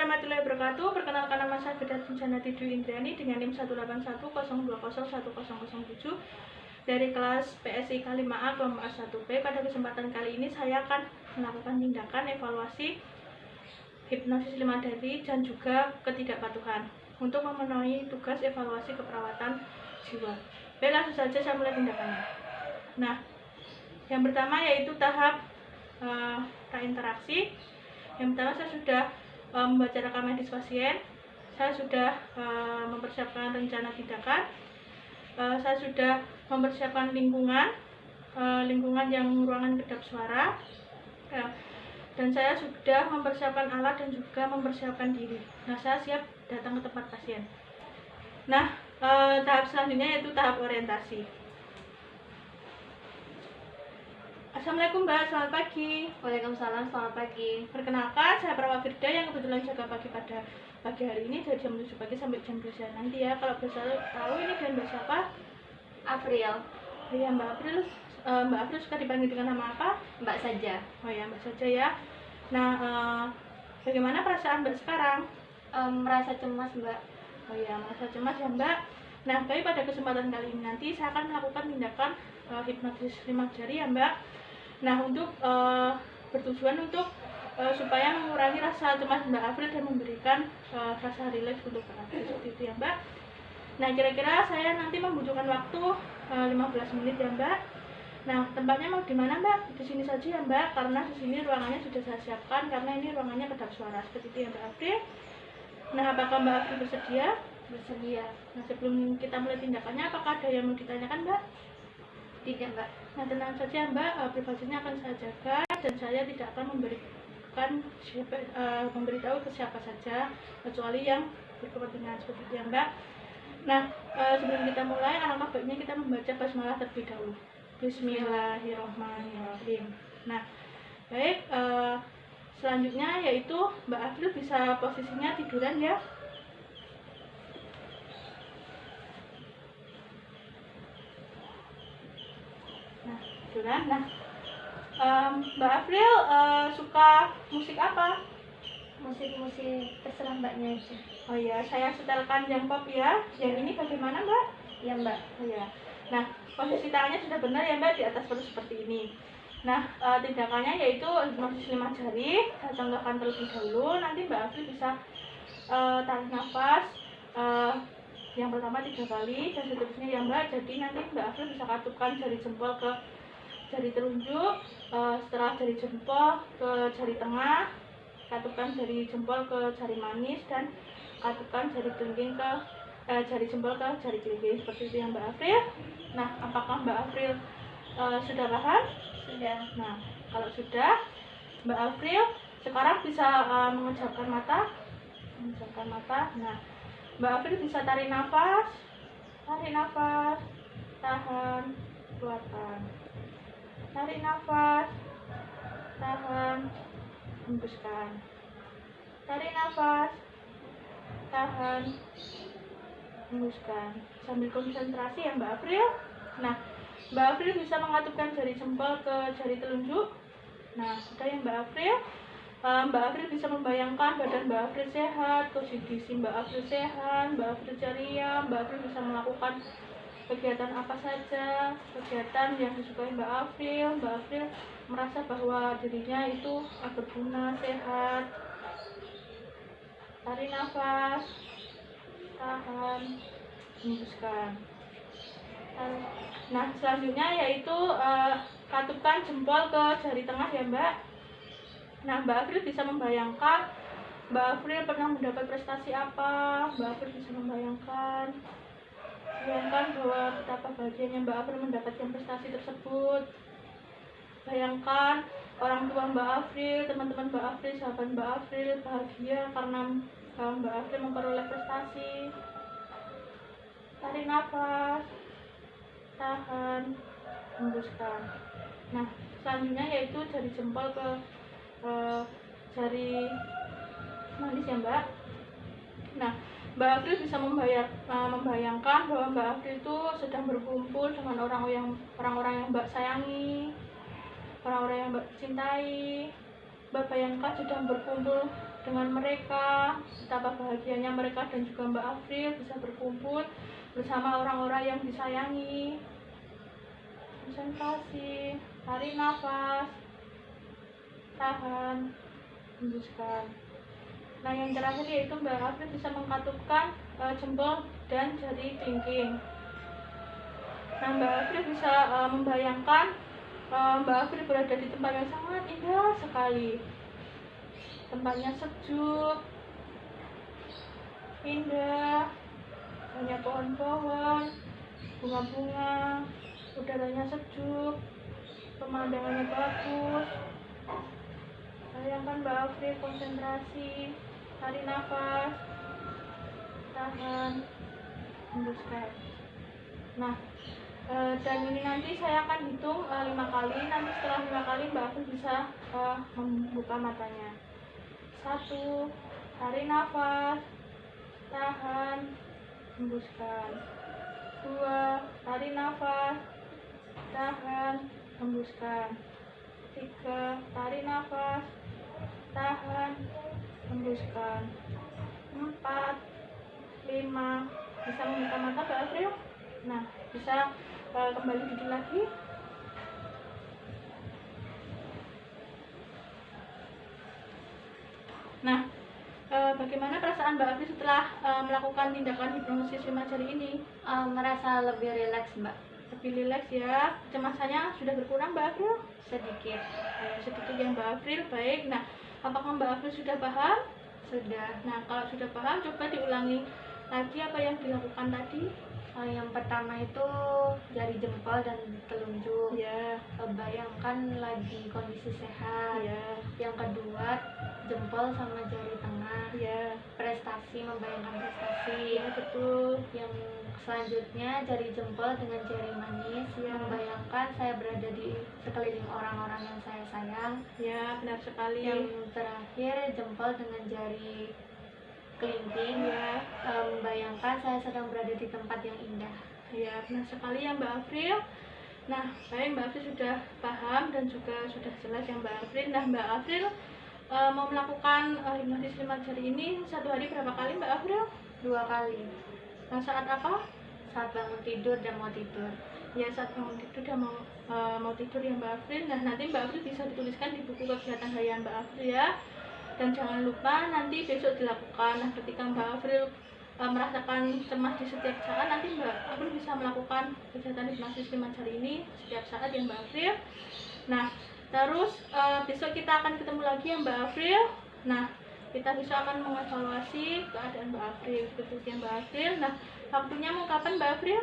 warahmatullahi wabarakatuh. Perkenalkan, nama saya Firda Janati Dwi Indriani dengan NIM 181020107 dari kelas PSI K5A kelompok A1B. Pada kesempatan kali ini saya akan melakukan tindakan evaluasi hipnosis 5 jari dan juga ketidakpatuhan untuk memenuhi tugas evaluasi keperawatan jiwa. Baik, langsung saja saya mulai tindakannya. Nah, yang pertama yaitu tahap interaksi. Yang pertama saya sudah membaca rekam medis pasien, saya sudah mempersiapkan rencana tindakan, saya sudah mempersiapkan lingkungan yang ruangan kedap suara, dan saya sudah mempersiapkan alat dan juga mempersiapkan diri. Nah, saya siap datang ke tempat pasien. Nah, tahap selanjutnya yaitu tahap orientasi. Assalamualaikum Mbak, selamat pagi. Waalaikumsalam, selamat pagi. Perkenalkan, saya Perawat Firda yang kebetulan jaga pagi pada pagi hari ini dari jam 7 pagi sampai jam 2 siang nanti ya. Kalau bisa tahu ini dan Mbak siapa? April. Oh ya, Mbak April. Mbak April suka dipanggil dengan nama apa? Mbak saja. Oh ya, Mbak saja ya. Nah, bagaimana perasaan Mbak sekarang? Merasa cemas, Mbak. Oh ya, merasa cemas ya Mbak. Nah, baik, pada kesempatan kali ini nanti saya akan melakukan tindakan hipnosis 5 jari ya Mbak. Nah, untuk bertujuan untuk supaya mengurangi rasa cemas Mbak April dan memberikan rasa rileks untuk Mbak April, seperti itu ya Mbak. Nah, kira-kira saya nanti membutuhkan waktu 15 menit ya Mbak. Nah, tempatnya mau di mana Mbak? Di sini saja ya Mbak, karena di sini ruangannya sudah saya siapkan karena ini ruangannya kedap suara, seperti itu ya Mbak April. Nah, apakah Mbak April bersedia? Bersedia. Nah, sebelum kita mulai tindakannya, apakah ada yang mau ditanyakan Mbak? Tidak, Mbak. Nah, tenang saja Mbak, privasinya akan saya jaga dan saya tidak akan memberitahu ke siapa saja kecuali yang berkepentingan, seperti itu ya Mbak. Nah, sebelum kita mulai, alangkah baiknya kita membaca basmalah terlebih dahulu. Bismillahirrahmanirrahim. Nah, baik, selanjutnya yaitu Mbak April bisa posisinya tiduran ya. Nah, Mbak April suka musik apa? Musik terserah Mbaknya aja. Oh ya, saya setelkan yang pop ya. Yang ini bagaimana Mbak? Ya, Mbak. Oh ya. Nah, posisi tangannya sudah benar ya Mbak, di atas perut seperti ini. Nah, tindakannya yaitu hipnosis 5 jari. Saya contohkan terlebih dahulu. Nanti Mbak April bisa tarik nafas. Yang pertama 3 kali dan seterusnya ya Mbak. Jadi nanti Mbak April bisa katupkan jari jempol ke jari telunjuk, setelah jari jempol ke jari tengah, katupkan jari jempol ke jari manis, dan katupkan jari kelingking ke jari jempol ke jari kelingking, seperti itu ya Mbak April. Nah, apakah Mbak April sudah paham? Sudah. Nah, kalau sudah, Mbak April sekarang bisa mengucapkan mata. Nah, Mbak April bisa tarik nafas, tahan, keluarkan. Tarik nafas, tahan, hembuskan. Tarik nafas, tahan, hembuskan. Sambil konsentrasi ya Mbak April. Nah, Mbak April bisa mengatupkan jari jempol ke jari telunjuk. Nah, sudah ya Mbak April. Mbak April bisa membayangkan badan Mbak April sehat, kondisi Mbak April sehat, Mbak April ceria. Mbak April bisa melakukan kegiatan apa saja, kegiatan yang disukai Mbak April. Mbak April merasa bahwa dirinya itu berguna, sehat. Tarik nafas, tahan, hembuskan. Nah, selanjutnya yaitu katupkan jempol ke jari tengah ya Mbak. Nah, Mbak April bisa membayangkan Mbak April pernah mendapat prestasi apa. Mbak April bisa membayangkan bahwa betapa bahagianya Mbak April mendapatkan prestasi tersebut. Bayangkan orang tua Mbak April, teman-teman Mbak April, sahabat Mbak April bahagia karena Mbak April memperoleh prestasi. Tarik nafas, tahan, hembuskan. Nah, selanjutnya yaitu jari jempol ke jari manis ya Mbak. Nah, Mbak April bisa membayangkan bahwa Mbak April itu sedang berkumpul dengan orang-orang yang Mbak sayangi, orang-orang yang Mbak cintai. Mbak bayangkan sedang berkumpul dengan mereka, betapa bahagianya mereka dan juga Mbak Afril bisa berkumpul bersama orang-orang yang disayangi. Konsentrasi, tarik nafas, tahan, hembuskan. Nah, yang terakhir yaitu Mbak Afril bisa mengkatupkan jempol dan jari kelingking. Nah, Mbak Afril bisa membayangkan Mbak Afril berada di tempat yang sangat indah sekali. Tempatnya sejuk, indah, banyak pohon-pohon, bunga-bunga, udaranya sejuk, pemandangannya bagus. Bayangkan Mbak Afril konsentrasi, tarik nafas, tahan, hembuskan. Nah, dan ini nanti saya akan hitung 5 kali. Nanti setelah 5 kali Mbak Afril bisa membuka matanya. 1, tarik nafas, tahan, hembuskan. 2, tarik nafas, tahan, hembuskan. 3, tarik nafas, tahan, hembuskan. 4, 5, bisa membuka mata Mbak Afril. Nah, bisa kembali duduk lagi. Nah, bagaimana perasaan Mbak Afril setelah melakukan tindakan hipnosis 5 jari ini? Merasa lebih rileks, Mbak. Lebih rileks ya. Kecemasannya sudah berkurang Mbak Afril? Sedikit. Sedikit ya Mbak Afril. Baik. Nah, apakah Mbak Afril sudah paham? Sudah. Nah, kalau sudah paham, coba diulangi lagi apa yang dilakukan tadi. Yang pertama itu jari jempol dan telunjuk. Ya. Bayangkan lagi kondisi sehat. Ya. Yang kedua jempol sama jari tengah. Ya. Prestasi, membayangkan prestasi. Ya, betul. Yang selanjutnya jari jempol dengan jari manis. Ya. Membayangkan saya berada di sekeliling orang-orang yang saya sayang. Ya, benar sekali. Yang terakhir jempol dengan jari kelingking. Ya. Membayangkan saya sedang berada di tempat yang indah. Ya, benar sekali ya Mbak Afril. Nah, baik, Mbak Afril sudah paham dan juga sudah jelas ya Mbak Afril. Nah, Mbak Afril mau melakukan hipnosis 5 jari ini satu hari berapa kali Mbak Afril? 2 kali. Nah, saat apa? Saat bangun tidur dan mau tidur. Ya, saat bangun tidur dan mau tidur ya Mbak Afril. Nah, nanti Mbak Afril bisa dituliskan di buku kegiatan harian Mbak Afril ya. Dan jangan lupa nanti besok dilakukan. Nah, ketika Mbak Afril merasakan cemas di setiap saat, nanti Mbak Afril bisa melakukan kegiatan hipnosis 5 jari ini setiap saat ya Mbak Afril. Nah, terus besok kita akan ketemu lagi ya Mbak Afril. Nah, kita besok akan mengevaluasi keadaan Mbak Afril seperti yang Mbak Afril. Nah, waktunya mau kapan Mbak Afril?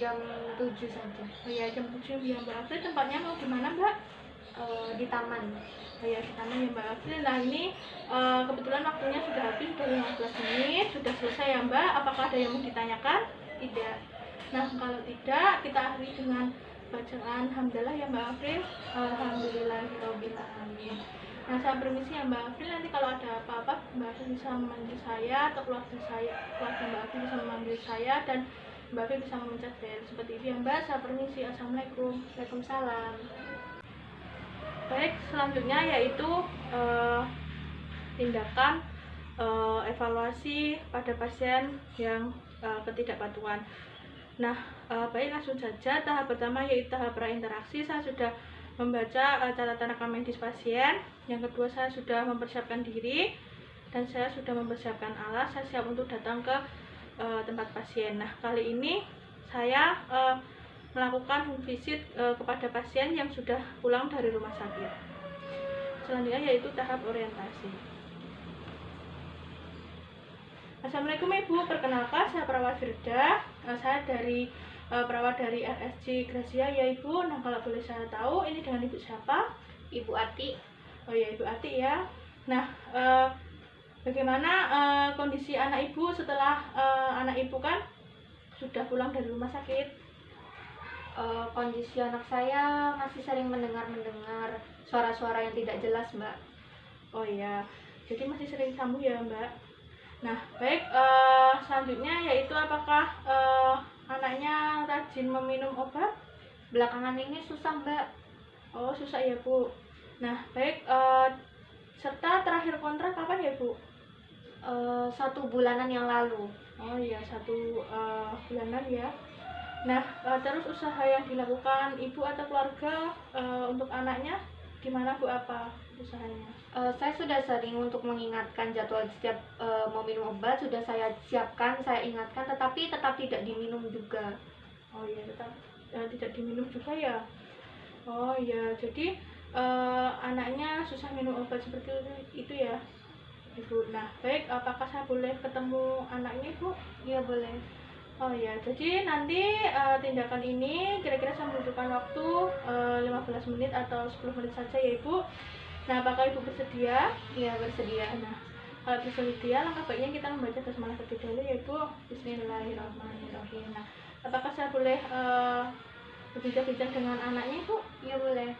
Jam 7 saja. Oh ya, jam 7 ya Mbak Afril. Tempatnya mau di mana Mbak? Di taman. Oh ya, di taman ya Mbak Afril. Nah, ini kebetulan waktunya sudah habis, sudah 15 menit, sudah selesai ya Mbak. Apakah ada yang mau ditanyakan? Tidak. Nah, kalau tidak, kita akhiri dengan bacaan hamdalah ya Mbak Afril. Alhamdulillahirabbil alamin. Nah, saya permisi ya Mbak Afril. Nanti kalau ada apa-apa Mbak Afril bisa memanggil saya atau keluarga Mbak Afril bisa memanggil saya dan Mbak Afril bisa memencet bel. Seperti itu ya Mbak. Saya permisi. Assalamualaikum. Waalaikumsalam. Baik, selanjutnya yaitu tindakan evaluasi pada pasien yang ketidakpatuhan. Nah, baik langsung saja. Tahap pertama yaitu tahap prainteraksi. Saya sudah membaca catatan rekam medis pasien. Yang kedua, saya sudah mempersiapkan diri dan saya sudah mempersiapkan alat. Saya siap untuk datang ke tempat pasien. Nah, kali ini saya melakukan visit kepada pasien yang sudah pulang dari rumah sakit. Selanjutnya yaitu tahap orientasi. Assalamualaikum Ibu, perkenalkan saya perawat Firda. Saya dari perawat dari RSC Gracia ya Ibu. Nah, kalau boleh saya tahu ini dengan Ibu siapa? Ibu Ati. Oh ya, Ibu Ati ya. Nah, bagaimana kondisi anak Ibu setelah anak Ibu kan sudah pulang dari rumah sakit? Kondisi anak saya masih sering mendengar suara-suara yang tidak jelas, Mbak. Oh iya, jadi masih sering kambuh ya Mbak. Nah, baik, selanjutnya yaitu apakah anaknya rajin meminum obat? Belakangan ini susah, Mbak. Oh, susah ya Bu. Nah, baik, serta terakhir kontrak kapan ya Bu? 1 bulanan yang lalu. Oh iya, 1 bulanan ya. Nah, terus usaha yang dilakukan ibu atau keluarga untuk anaknya gimana Bu, apa usahanya? Saya sudah sering untuk mengingatkan jadwal setiap mau minum obat, sudah saya siapkan, saya ingatkan, tetapi tetap tidak diminum juga. Oh iya, tetap tidak diminum juga ya. Oh iya, jadi anaknya susah minum obat seperti itu ya Ibu. Nah, baik, apakah saya boleh ketemu anaknya Bu? Iya boleh. Oh iya, jadi nanti tindakan ini kira-kira saya membutuhkan waktu 15 menit atau 10 menit saja ya Ibu. Nah, apakah Ibu bersedia? Iya bersedia. Nah, kalau bersedia, langkah baiknya kita membaca basmalah terlebih dahulu ya Ibu. Bismillahirrahmanirrahim. Nah, apakah saya boleh berbincang-bincang dengan anaknya Ibu? Iya boleh.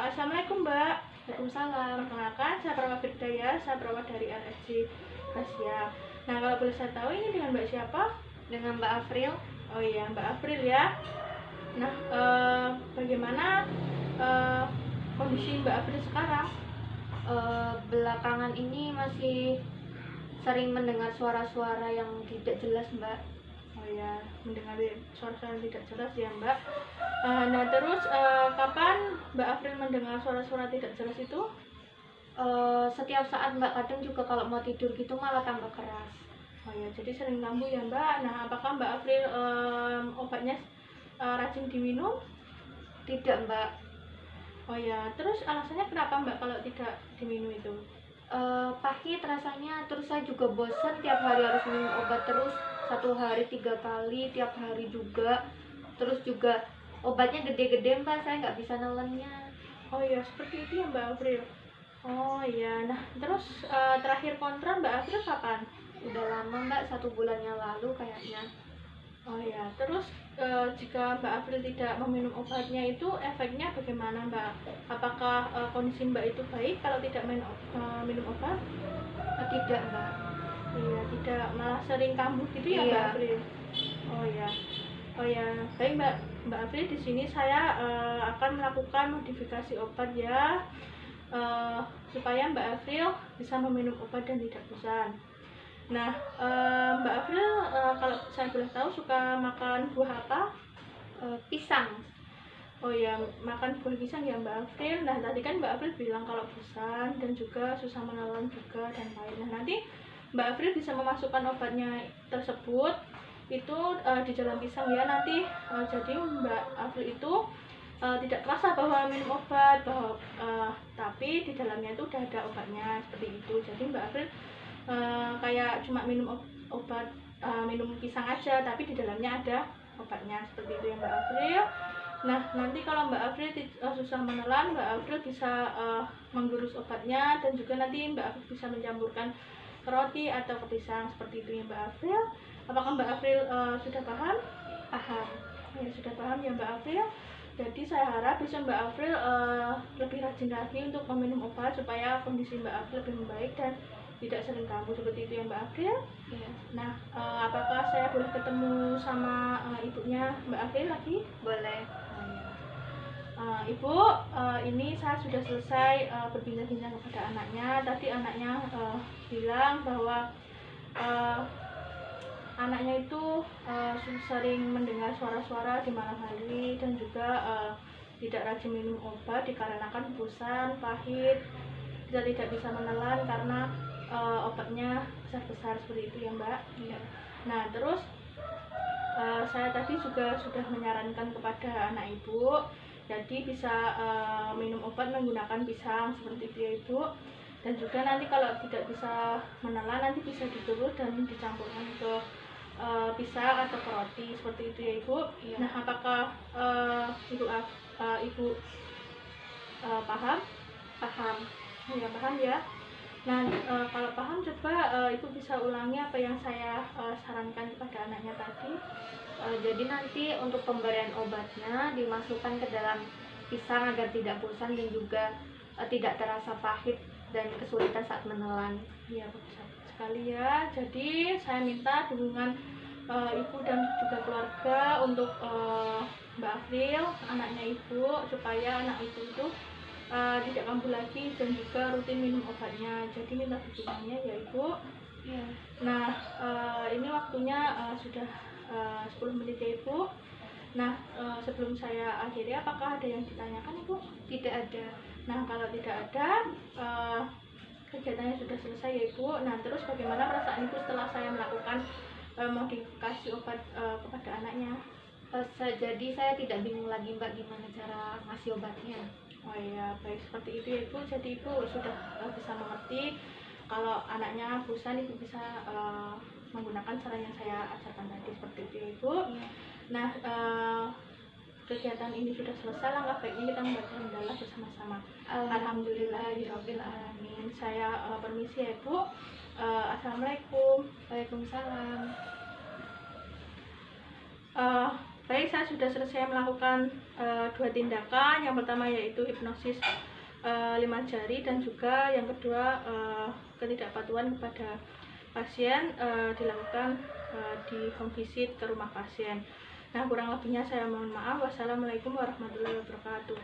Assalamualaikum Mbak. Waalaikumsalam. Perkenalkan, saya Perawat Firdaya, saya perawat dari RSC Gracia. Nah, kalau boleh saya tahu ini dengan Mbak siapa? Dengan Mbak Afril. Oh iya, Mbak April ya. Nah, bagaimana kondisi Mbak April sekarang? Belakangan ini masih sering mendengar suara-suara yang tidak jelas Mbak. Oh ya, mendengar suara-suara yang tidak jelas ya Mbak. Nah, terus kapan Mbak April mendengar suara-suara tidak jelas itu? Setiap saat Mbak, kadang juga kalau mau tidur gitu malah tambah keras. Oh ya, jadi sering ganggu ya Mbak. Nah, apakah Mbak April obatnya rajin diminum? Tidak Mbak. Oh ya, terus alasannya kenapa Mbak kalau tidak diminum itu? Pahit rasanya, terus saya juga bosan tiap hari harus minum obat terus, 1 hari 3 kali, tiap hari juga. Terus juga obatnya gede-gede Mbak, saya nggak bisa nelennya. Oh ya, seperti itu ya Mbak April. Oh iya, nah terus terakhir kontrak Mbak April kapan? Udah lama Mbak, 1 bulan yang lalu kayaknya. Oh ya, terus jika Mbak April tidak meminum obatnya itu efeknya bagaimana Mbak? Apakah kondisi Mbak itu baik kalau tidak minum obat? Tidak Mbak. Iya, tidak, malah sering kambuh gitu ya Iya. Mbak April. Oh ya, oh ya, baik Mbak April, di sini saya akan melakukan modifikasi obat ya, supaya Mbak April bisa meminum obat dan tidak bosan. Nah, Mbak April kalau saya boleh tahu suka makan buah apa? Pisang. Oh ya, makan buah pisang ya Mbak April. Nah, tadi kan Mbak April bilang kalau bosan dan juga susah menelan juga dan lain. Nah, nanti Mbak April bisa memasukkan obatnya tersebut itu di dalam pisang ya nanti. Jadi Mbak April itu tidak terasa bahwa minum obat, tapi di dalamnya itu udah ada obatnya seperti itu. Jadi Mbak April kayak cuma minum obat, minum pisang aja, tapi di dalamnya ada obatnya seperti itu ya Mbak April. Nah, nanti kalau Mbak April susah menelan, Mbak April bisa menggurus obatnya dan juga nanti Mbak April bisa mencampurkan ke roti atau ke pisang seperti itu ya Mbak April. Apakah Mbak April sudah paham? Paham. Ya, sudah paham ya Mbak April. Jadi saya harap bisa Mbak April lebih rajin lagi untuk meminum obat supaya kondisi Mbak April lebih membaik dan tidak sering kambuh seperti itu ya Mbak April. Iya. Nah, apakah saya boleh ketemu sama ibunya Mbak April lagi? Boleh. Ibu, ini saya sudah selesai berbincang-bincang kepada anaknya. Tadi anaknya bilang bahwa anaknya itu sering mendengar suara-suara di malam hari dan juga tidak rajin minum obat dikarenakan bosan, pahit, dan tidak bisa menelan karena obatnya besar-besar seperti itu ya Mbak. Iya. Nah, terus saya tadi juga sudah menyarankan kepada anak ibu, jadi bisa minum obat menggunakan pisang seperti itu ya Ibu. Dan juga nanti kalau tidak bisa menelan nanti bisa digerus dan dicampurkan ke pisang atau ke roti seperti itu ya Ibu. Iya. Nah, apakah Ibu paham? Paham. Ya, paham ya. Nah, kalau paham coba Ibu bisa ulangi apa yang saya sarankan kepada anaknya tadi. Jadi nanti untuk pemberian obatnya dimasukkan ke dalam pisang agar tidak bosan dan juga tidak terasa pahit dan kesulitan saat menelan. Iya, bagus sekali ya. Jadi saya minta dukungan ibu dan juga keluarga untuk Mbak April, anaknya ibu, supaya anak ibu itu tidak kambuh lagi dan juga rutin minum obatnya. Jadi minta dukungannya ya Ibu. Ya. Nah, ini waktunya sudah 10 menit ya Ibu. Nah, sebelum saya akhiri, apakah ada yang ditanyakan Ibu? Tidak ada. Nah, kalau tidak ada, kegiatannya sudah selesai ya Ibu. Nah, terus bagaimana perasaan Ibu setelah saya melakukan modifikasi obat kepada anaknya? Jadi saya tidak bingung lagi Mbak gimana cara ngasih obatnya. Oh iya, baik seperti itu ya Ibu. Jadi Ibu sudah bisa mengerti kalau anaknya bosan, Ibu bisa menggunakan cara yang saya ajarkan tadi seperti itu ya Ibu. Iya. Nah, kegiatan ini sudah selesai, langkah baiknya kita membaca hamdalah bersama-sama. Alhamdulillahirabbil alamin. Saya permisi ya Ibu. Assalamualaikum. Waalaikumsalam. Baik, saya sudah selesai melakukan 2 tindakan. Yang pertama yaitu hipnosis 5 jari, dan juga yang kedua ketidakpatuhan kepada pasien dilakukan di home visit ke rumah pasien. Nah, kurang lebihnya saya mohon maaf. Wassalamualaikum warahmatullahi wabarakatuh.